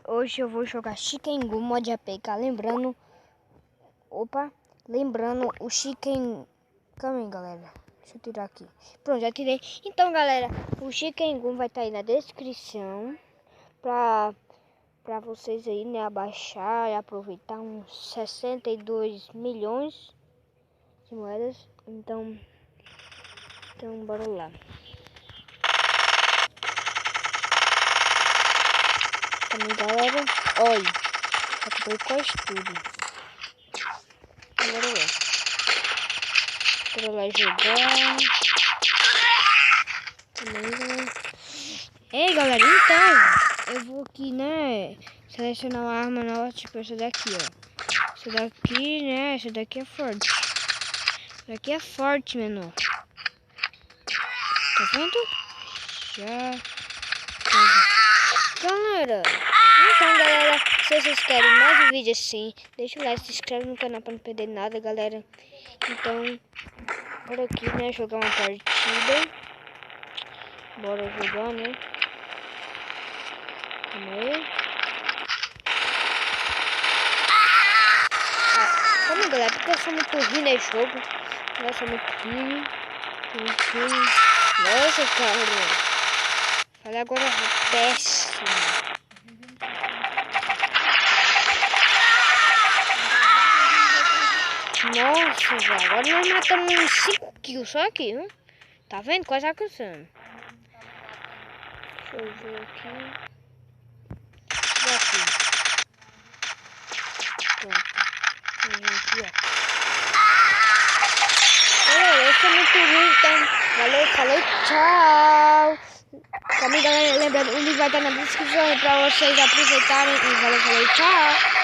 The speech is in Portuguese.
Hoje eu vou jogar Chicken Gun mod APK, lembrando o Chicken... Calma aí, galera, deixa eu tirar aqui. Pronto, já tirei. Então, galera, o Chicken Gun vai estar aí na descrição pra vocês aí, né, abaixar e aproveitar uns 62 milhões de moedas. Então bora lá. Também, galera, olha, já comprei quase tudo. Bora lá. Bora lá jogar. Também, né? Ei, galera, então eu vou aqui, né, selecionar uma arma nova, tipo essa daqui, ó. Essa daqui, né, essa daqui é forte. Essa daqui é forte, menor. Tá vendo? Já. Galera, então, galera, se vocês querem mais um vídeo assim, deixa o like, se inscreve no canal pra não perder nada, galera. Então, bora aqui, né, jogar uma partida. Bora jogar, né? Calma aí. Calma aí, galera, porque eu sou muito ruim nesse jogo. Eu sou muito ruim. Nossa, cara. Falei agora péssimo. Nossa, já. Agora nós matamos uns 5 kills só aqui, viu? Tá vendo? Quase alcançando. Deixa eu ver aqui. Aqui. Pronto. Aqui, ó. Eu sou muito ruim, então. Valeu, falou, tchau. Também, galera, lembrando, o link vai estar na descrição pra vocês aproveitarem. E valeu, falou, tchau.